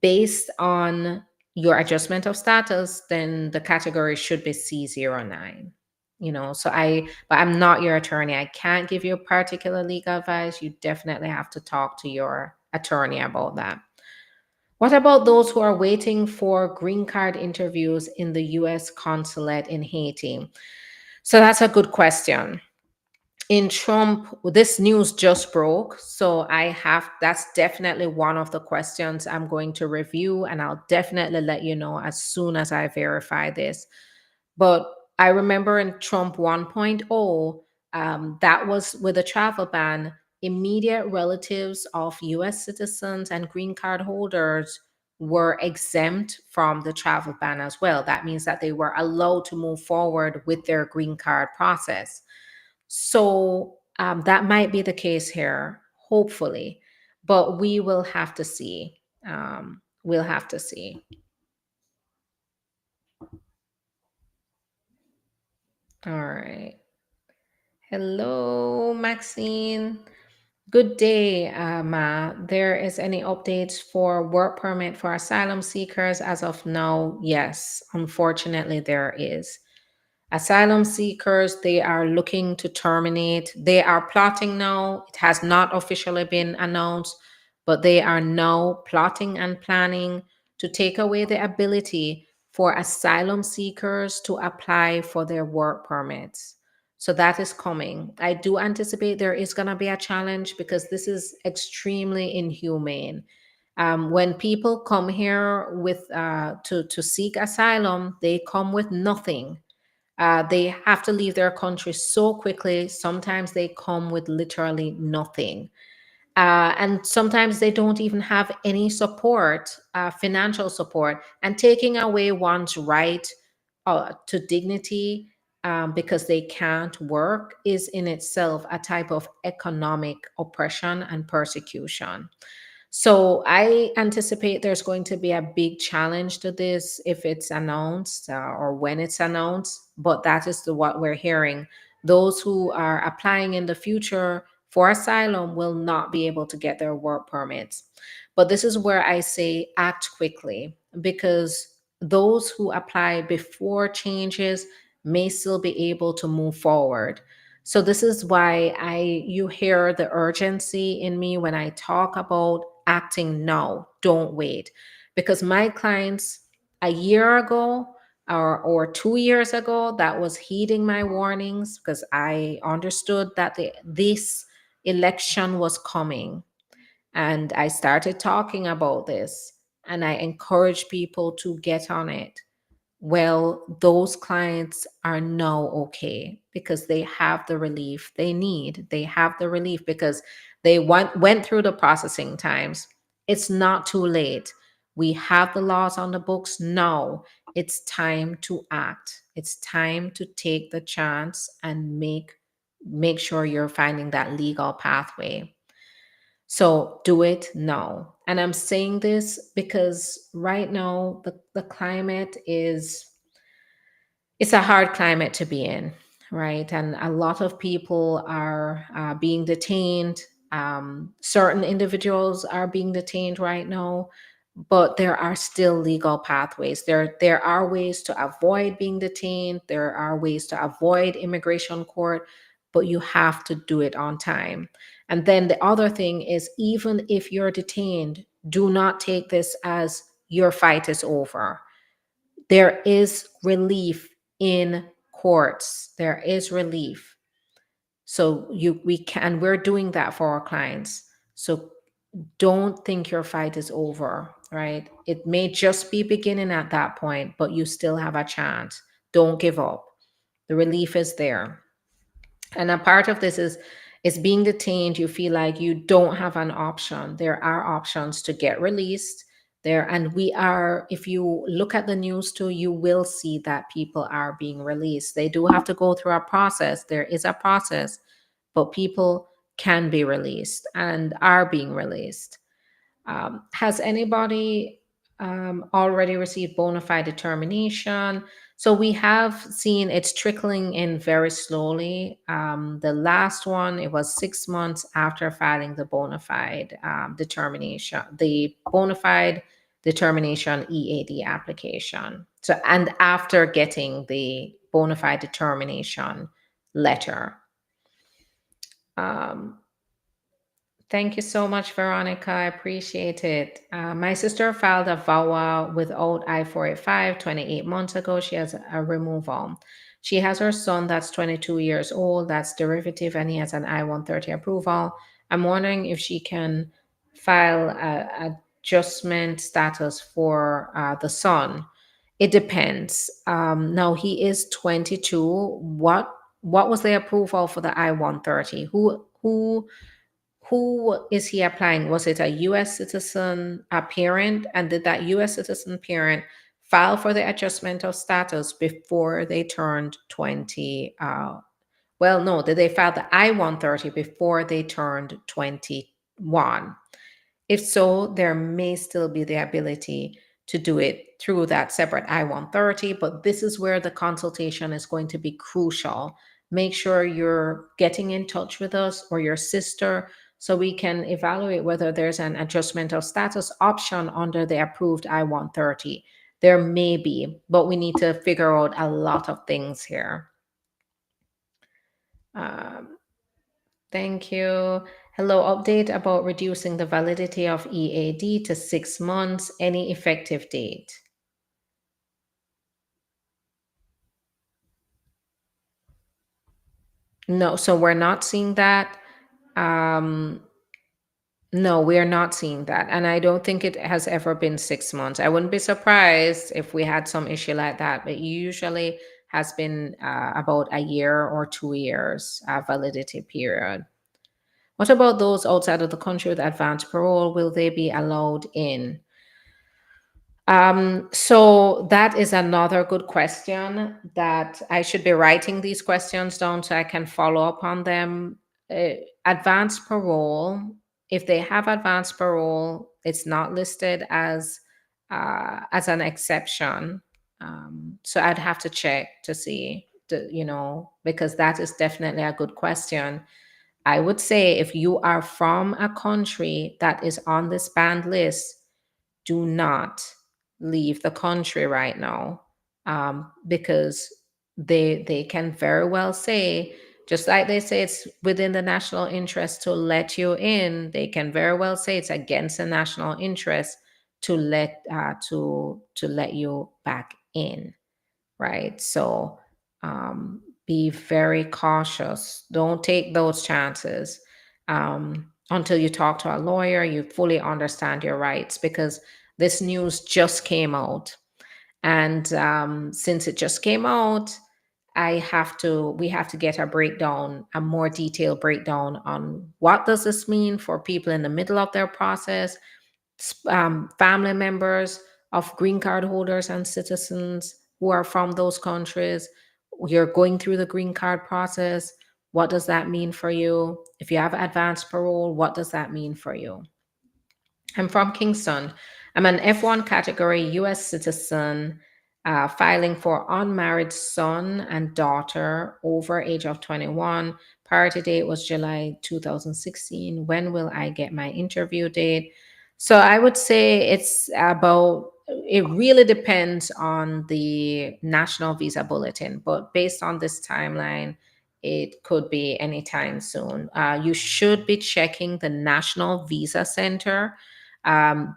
based on your adjustment of status, then the category should be C09. But I'm not your attorney. I can't give you particular legal advice. You definitely have to talk to your attorney about that. What about those who are waiting for green card interviews in the US consulate in Haiti? So that's a good question. In Trump, this news just broke. So that's definitely one of the questions I'm going to review, and I'll definitely let you know as soon as I verify this. But I remember in Trump 1.0, that was with a travel ban, immediate relatives of US citizens and green card holders were exempt from the travel ban as well. That means that they were allowed to move forward with their green card process. So that might be the case here, hopefully, but we will have to see. We'll have to see. All right. Hello, Maxine. Good day, Ma. There is any updates for work permit for asylum seekers as of now? Yes, unfortunately, there is. Asylum seekers, they are looking to terminate. They are plotting now. It has not officially been announced, but they are now plotting and planning to take away the ability for asylum seekers to apply for their work permits. So that is coming. I do anticipate there is going to be a challenge because this is extremely inhumane. When people come here with to seek asylum, they come with nothing. They have to leave their country so quickly. Sometimes they come with literally nothing. And sometimes they don't even have any support, financial support. And taking away one's right to dignity because they can't work is in itself a type of economic oppression and persecution. So I anticipate there's going to be a big challenge to this if it's announced or when it's announced. But that is what we're hearing. Those who are applying in the future for asylum will not be able to get their work permits. But this is where I say act quickly because those who apply before changes may still be able to move forward. So this is why you hear the urgency in me when I talk about acting now, don't wait. Because my clients a year ago or 2 years ago that was heeding my warnings because I understood that this election was coming and I started talking about this and I encourage people to get on it. Well, those clients are now okay because they have the relief they need. They have the relief because they went through the processing times. It's not too late. We have the laws on the books now. It's time to act. It's time to take the chance and make sure you're finding that legal pathway. So do it now. And I'm saying this because right now the climate is it's a hard climate to be in, right? And a lot of people are being detained. Certain individuals are being detained right now, but there are still legal pathways. There are ways to avoid being detained. There are ways to avoid immigration court, but you have to do it on time. And then the other thing is, even if you're detained, do not take this as your fight is over. There is relief in courts. There is relief. So we're doing that for our clients. So don't think your fight is over. right? It may just be beginning at that point, but you still have a chance. Don't give up. The relief is there. And a part of this is being detained. You feel like you don't have an option. There are options to get released there. And we are, if you look at the news too, you will see that people are being released. They do have to go through a process. There is a process, but people can be released and are being released. Has anybody already received bona fide determination? So we have seen it's trickling in very slowly. The last one, it was 6 months after filing the bona fide determination, the bona fide determination EAD application. So, and after getting the bona fide determination letter. Um, Thank you so much, Veronica. I appreciate it. My sister filed a VAWA without I-485 28 months ago. She has a removal. She has her son that's 22 years old, that's derivative, and he has an I-130 approval. I'm wondering if she can file a adjustment status for the son. It depends. Now he is 22. What was the approval for the I-130? Who is he applying? Was it a U.S. citizen, a parent? And did that U.S. citizen parent file for the adjustment of status before they turned 20? Well, no, did they file the I-130 before they turned 21? If so, there may still be the ability to do it through that separate I-130, but this is where the consultation is going to be crucial. Make sure you're getting in touch with us or your sister so we can evaluate whether there's an adjustment of status option under the approved I-130. There may be, but we need to figure out a lot of things here. Um, Thank you. Hello, update about reducing the validity of EAD to 6 months. Any effective date? No, so we're not seeing that. Um, no, we are not seeing that. And I don't think it has ever been 6 months. I wouldn't be surprised if we had some issue like that, but usually has been about a year or 2 years validity period. What about those outside of the country with advanced parole? Will they be allowed in? So that is another good question that I should be writing these questions down so I can follow up on them. Uh, Advanced parole, if they have advanced parole, it's not listed as an exception. So I'd have to check to see, because that is definitely a good question. I would say if you are from a country that is on this banned list, do not leave the country right now, because they can very well say, just like they say it's within the national interest to let you in, they can very well say it's against the national interest to let you back in, right? So be very cautious. Don't take those chances until you talk to a lawyer, you fully understand your rights, because this news just came out. And since it just came out, we have to get a breakdown, a more detailed breakdown on what does this mean for people in the middle of their process, family members of green card holders and citizens who are from those countries. You're going through the green card process. What does that mean for you? If you have advanced parole, what does that mean for you? I'm from Kingston. I'm an F1 category US citizen, filing for unmarried son and daughter over age of 21. Priority date was July 2016. When will I get my interview date? So I would say it really depends on the national visa bulletin, but based on this timeline, it could be anytime soon. You should be checking the National Visa Center.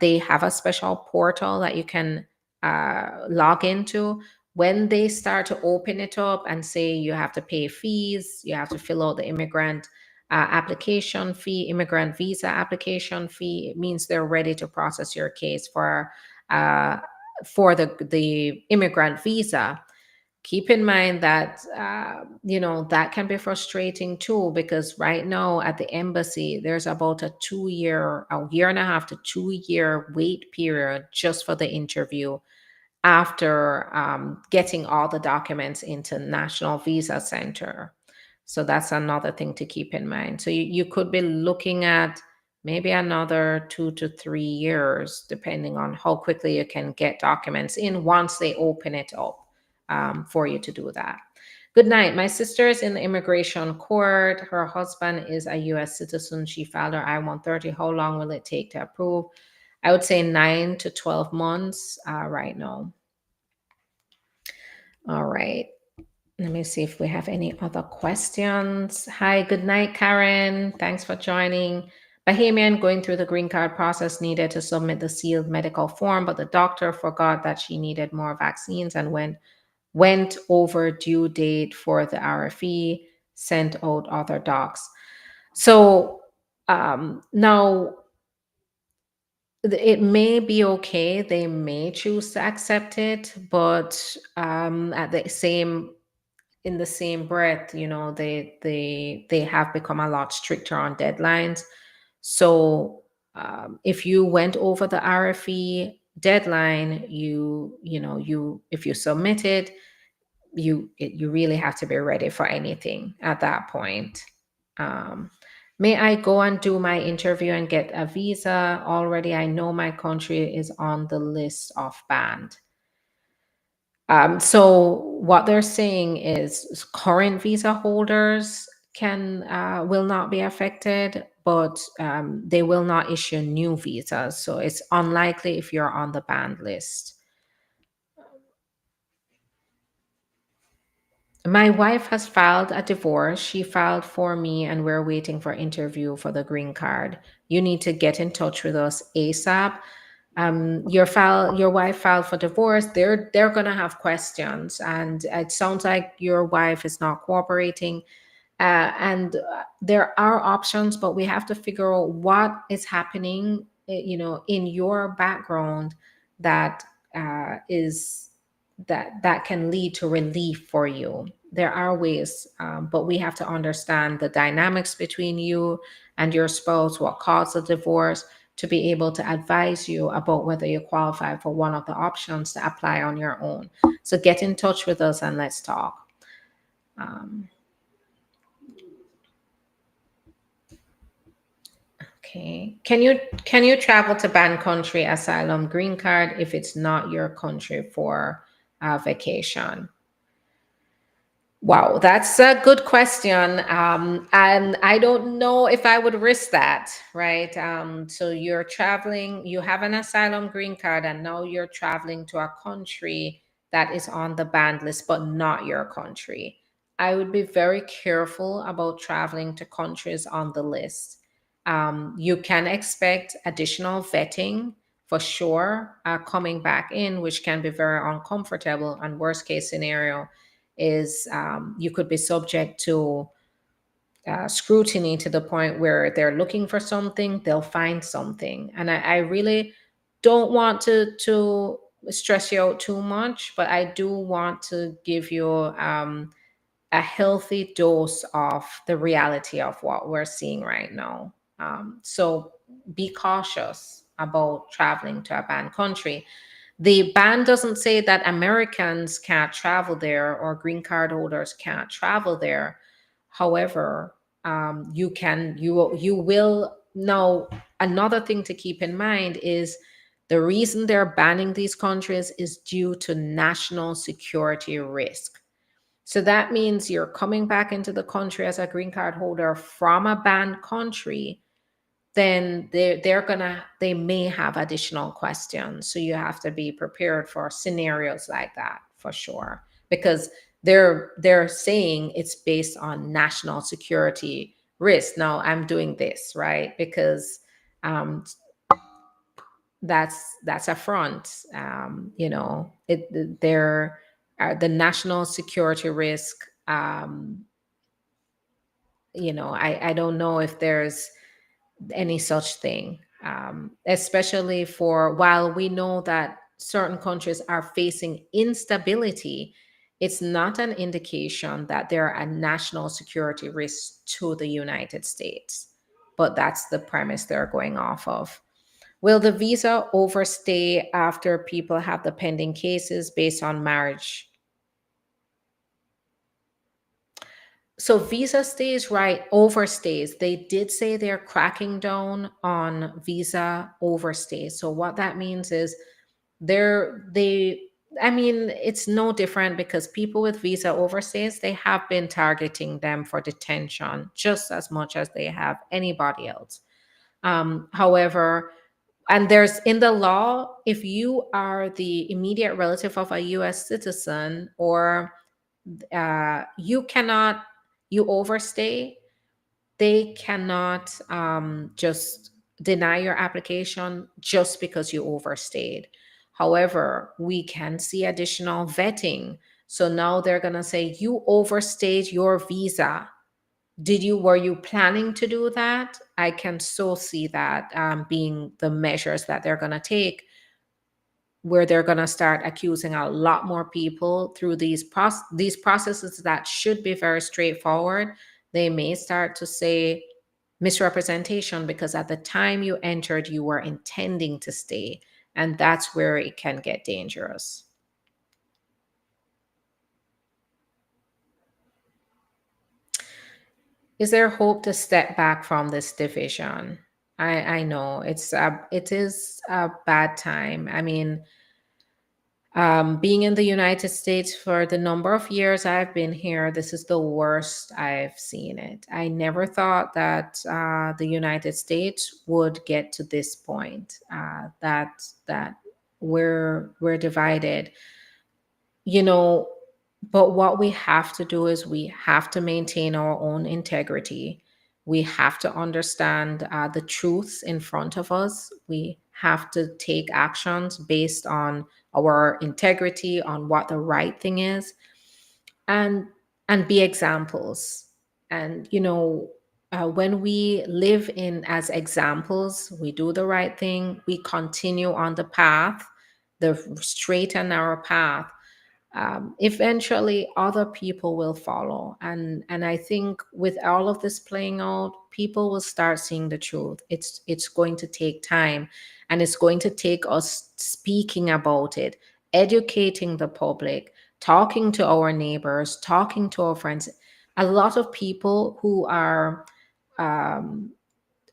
They have a special portal that you can log into. When they start to open it up and say you have to pay fees, you have to fill out the immigrant application fee, immigrant visa application fee. It means they're ready to process your case uh, for the immigrant visa. Keep in mind that that can be frustrating too, because right now at the embassy there's about a year and a half to 2 year wait period just for the interview after getting all the documents into National Visa Center. So that's another thing to keep in mind. So you could be looking at maybe another 2 to 3 years, depending on how quickly you can get documents in once they open it up for you to do that. Good night. My sister is in the immigration court. Her husband is a US citizen. She filed her I-130. How long will it take to approve? I would say 9 to 12 months right now. All right. Let me see if we have any other questions. Hi, good night, Karen. Thanks for joining. Bahamian going through the green card process needed to submit the sealed medical form, but the doctor forgot that she needed more vaccines and went over due date for the RFE, sent out other docs. So now it may be okay. They may choose to accept it, but at the same in the same breath, they have become a lot stricter on deadlines. So if you went over the RFE deadline, you if you submitted, you really have to be ready for anything at that point. Um, May I go and do my interview and get a visa? Already, I know my country is on the list of banned. So what they're saying is current visa holders can will not be affected, but they will not issue new visas. So it's unlikely if you're on the banned list. My wife has filed a divorce. She filed for me, and we're waiting for interview for the green card. You need to get in touch with us ASAP. Your wife filed for divorce. They're gonna have questions, and it sounds like your wife is not cooperating. And there are options, but we have to figure out what is happening, in your background that is that can lead to relief for you. There are ways, but we have to understand the dynamics between you and your spouse, what caused the divorce, to be able to advise you about whether you qualify for one of the options to apply on your own. So get in touch with us and let's talk. Um, okay. Can you travel to banned country asylum green card if it's not your country for vacation? Wow, that's a good question. And I don't know if I would risk that, right? So you're traveling, you have an asylum green card, and now you're traveling to a country that is on the banned list, but not your country. I would be very careful about traveling to countries on the list. You can expect additional vetting for sure coming back in, which can be very uncomfortable. And worst case scenario, is you could be subject to scrutiny to the point where they're looking for something, they'll find something. And I really don't want to stress you out too much, but I do want to give you a healthy dose of the reality of what we're seeing right now. So be cautious about traveling to a banned country. The ban doesn't say that Americans can't travel there or green card holders can't travel there. However, you will now. Another thing to keep in mind is the reason they're banning these countries is due to national security risk. So that means you're coming back into the country as a green card holder from a banned country, then they may have additional questions. So you have to be prepared for scenarios like that for sure, because they're saying it's based on national security risk. Now I'm doing this right because um, that's a front. The national security risk. I don't know if there's any such thing, especially for while we know that certain countries are facing instability, it's not an indication that they're a national security risk to the United States. But that's the premise they're going off of. Will the visa overstay after people have the pending cases based on marriage? So visa stays, right, overstays. They did say they're cracking down on visa overstays. So what that means is they I mean, it's no different because people with visa overstays, they have been targeting them for detention just as much as they have anybody else. However, and there's in the law, if you are the immediate relative of a US citizen, or you cannot, you overstay, they cannot just deny your application just because you overstayed. However, we can see additional vetting. So now they're going to say you overstayed your visa. Were you planning to do that? I can so see that being the measures that they're going to take, where they're going to start accusing a lot more people through these processes that should be very straightforward. They may start to say misrepresentation because at the time you entered, you were intending to stay, and that's where it can get dangerous. Is there hope to step back from this division? I know it is a bad time. I mean, being in the United States for the number of years I've been here, this is the worst I've seen it. I never thought that the United States would get to this point. That we're divided, you know. But what we have to do is we have to maintain our own integrity. We have to understand the truths in front of us. We have to take actions based on our integrity, on what the right thing is, and be examples. And when we live in as examples, we do the right thing, we continue on the path, the straight and narrow path. Eventually other people will follow, and I think with all of this playing out, people will start seeing the truth. It's going to take time, and it's going to take us speaking about it, educating the public, talking to our neighbors, talking to our friends. A lot of people um,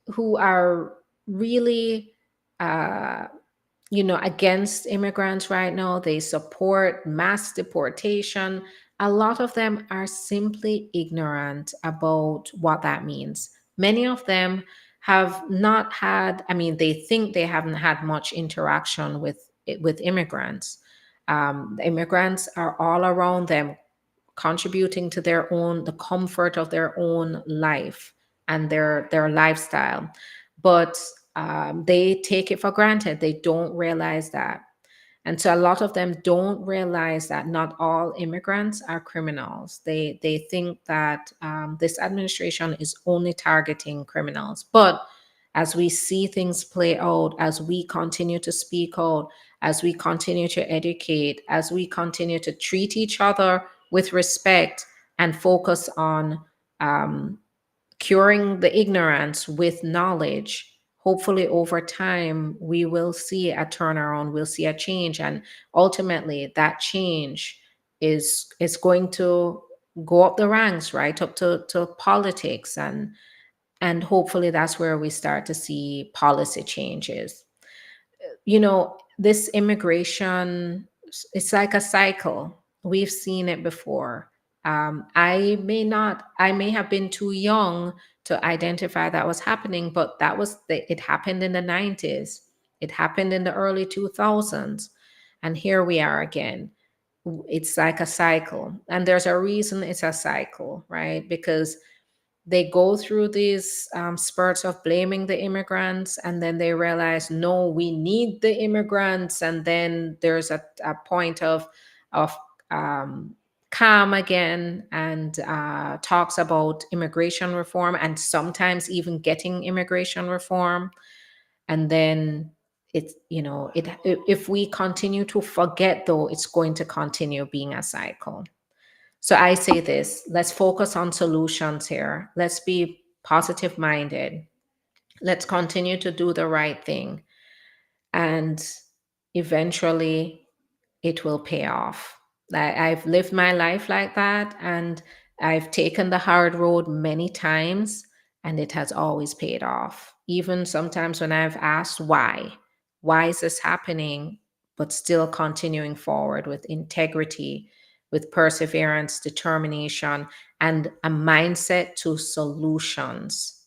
who are really uh, against immigrants right now. They support mass deportation. A lot of them are simply ignorant about what that means. Many of them have not had, I mean, they think they haven't had much interaction with immigrants. The immigrants are all around them, contributing to the comfort of their own life and their lifestyle. But they take it for granted. They don't realize that. And so a lot of them don't realize that not all immigrants are criminals. They think that this administration is only targeting criminals. But as we see things play out, as we continue to speak out, as we continue to educate, as we continue to treat each other with respect and focus on um, curing the ignorance with knowledge, hopefully over time we will see a turnaround, we'll see a change, and ultimately that change is going to go up the ranks, right up to politics, and hopefully that's where we start to see policy changes. This immigration, it's like a cycle. We've seen it before. I may have been too young to identify that was happening, but it happened in the 90s. It happened in the early 2000s. And here we are again. It's like a cycle. And there's a reason it's a cycle, right? Because they go through these spurts of blaming the immigrants, and then they realize, no, we need the immigrants, and then there's a point of um, calm again and talks about immigration reform and sometimes even getting immigration reform. And then it's, if we continue to forget, though, it's going to continue being a cycle. So I say this: let's focus on solutions here. Let's be positive minded. Let's continue to do the right thing. And eventually it will pay off. I've lived my life like that, and I've taken the hard road many times, and it has always paid off. Even sometimes when I've asked why is this happening, but still continuing forward with integrity, with perseverance, determination, and a mindset to solutions,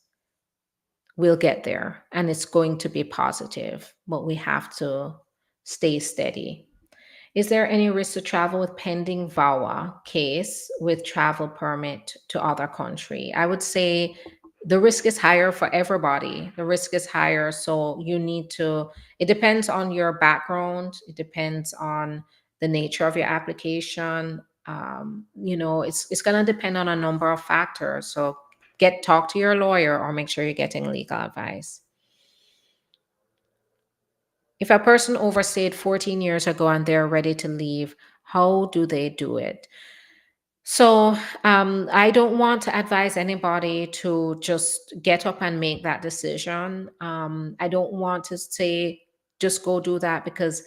we'll get there. And it's going to be positive, but we have to stay steady. Is there any risk to travel with pending VAWA case with travel permit to other country? I would say the risk is higher for everybody. The risk is higher, so you need to. It depends on your background. It depends on the nature of your application. It's going to depend on a number of factors. So talk to your lawyer or make sure you're getting legal advice. If a person overstayed 14 years ago and they're ready to leave, how do they do it? So I don't want to advise anybody to just get up and make that decision. I don't want to say just go do that, because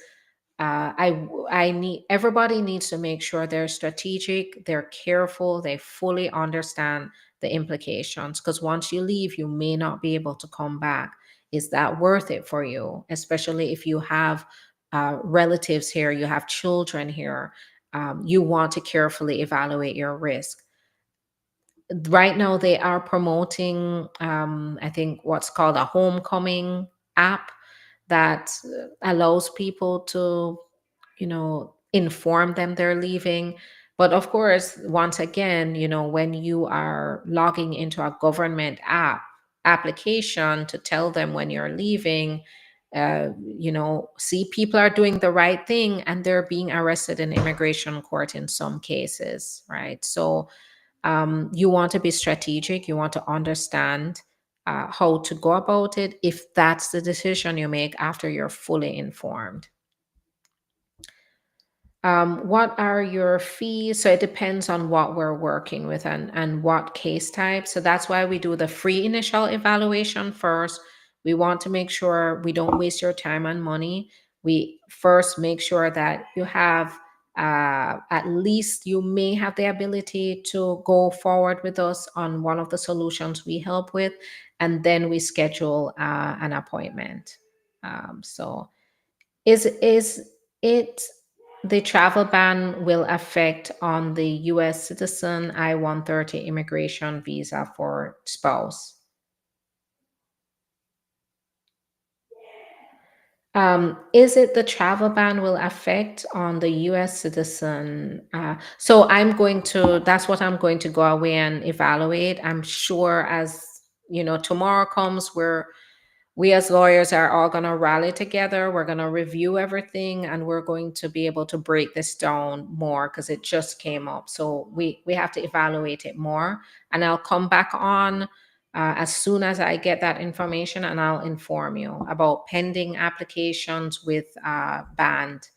I need everybody needs to make sure they're strategic, they're careful, they fully understand the implications. Because once you leave, you may not be able to come back. Is that worth it for you? Especially if you have relatives here, you have children here. You want to carefully evaluate your risk. Right now, they are promoting, I think, what's called a homecoming app that allows people to, inform them they're leaving. But of course, once again, when you are logging into a government application to tell them when you're leaving, see, people are doing the right thing and they're being arrested in immigration court in some cases, right? So you want to be strategic, you want to understand how to go about it if that's the decision you make after you're fully informed. What are your fees? So it depends on what we're working with and what case type. So that's why we do the free initial evaluation first. We want to make sure we don't waste your time and money. We first make sure that you have at least you may have the ability to go forward with us on one of the solutions we help with, and then we schedule an appointment. So is it the travel ban will affect on the US citizen I-130 immigration visa for spouse? Is it the travel ban will affect on the US citizen? So that's what I'm going to go away and evaluate. I'm sure as tomorrow comes, we as lawyers are all going to rally together. We're going to review everything and we're going to be able to break this down more because it just came up. So we have to evaluate it more. And I'll come back on as soon as I get that information, and I'll inform you about pending applications with banned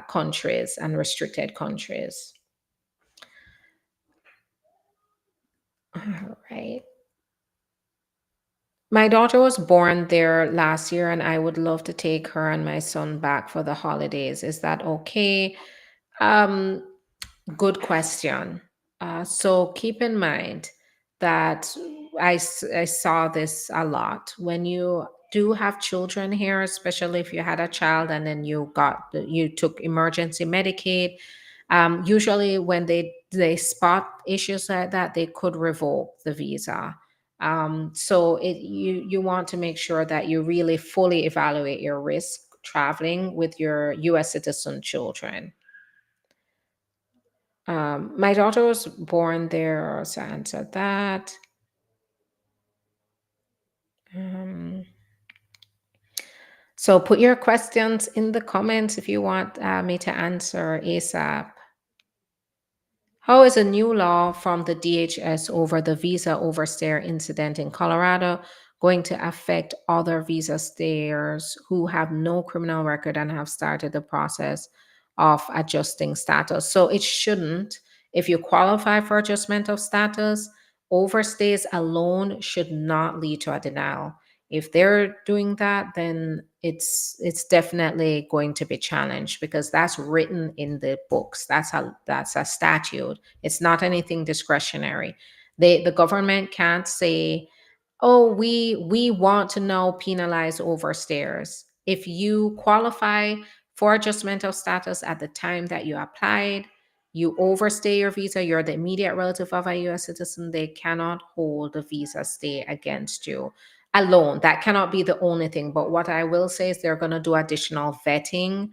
countries and restricted countries. All right. My daughter was born there last year, and I would love to take her and my son back for the holidays. Is that okay? Um, Good question. So keep in mind that I saw this a lot. When you do have children here, especially if you had a child and then you took emergency Medicaid, usually when they spot issues like that, they could revoke the visa. So you want to make sure that you really fully evaluate your risk traveling with your U.S. citizen children. My daughter was born there, so I answered that. Um, so put your questions in the comments if you want me to answer ASAP. How is a new law from the DHS over the visa overstay incident in Colorado going to affect other visa stayers who have no criminal record and have started the process of adjusting status? So it shouldn't. If you qualify for adjustment of status, overstays alone should not lead to a denial. If they're doing that, then it's definitely going to be challenged because that's written in the books. That's a statute. It's not anything discretionary. The government can't say, oh, we want to now penalize overstayers. If you qualify for adjustment of status at the time that you applied, you overstay your visa, you're the immediate relative of a US citizen, they cannot hold the visa stay against you alone. That cannot be the only thing. But what I will say is they're going to do additional vetting.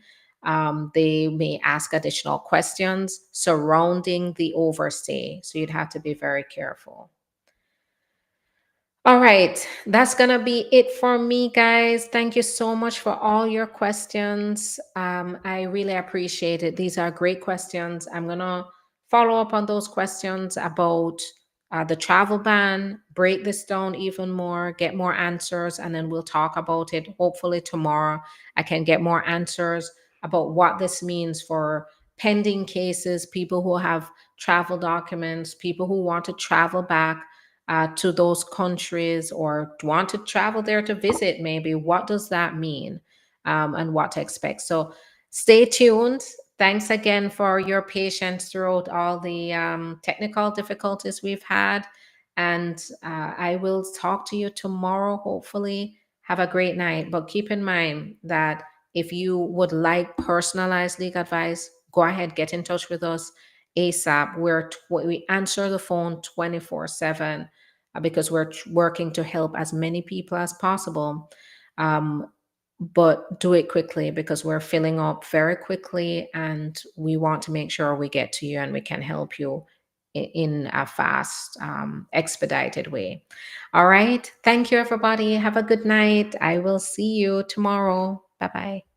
They may ask additional questions surrounding the overstay. So you'd have to be very careful. All right, that's gonna be it for me, guys. Thank you so much for all your questions. I really appreciate it. These are great questions. I'm gonna follow up on those questions about the travel ban, break this down even more, get more answers, and then we'll talk about it. Hopefully, tomorrow I can get more answers about what this means for pending cases, people who have travel documents, people who want to travel back to those countries or want to travel there to visit, maybe. What does that mean, and what to expect? So stay tuned. Thanks again for your patience throughout all the technical difficulties we've had. And I will talk to you tomorrow, hopefully. Have a great night. But keep in mind that if you would like personalized legal advice, go ahead, get in touch with us ASAP. We answer the phone 24/7 because we're working to help as many people as possible. Um, but do it quickly because we're filling up very quickly and we want to make sure we get to you and we can help you in a fast, expedited way. All right. Thank you, everybody. Have a good night. I will see you tomorrow. Bye bye.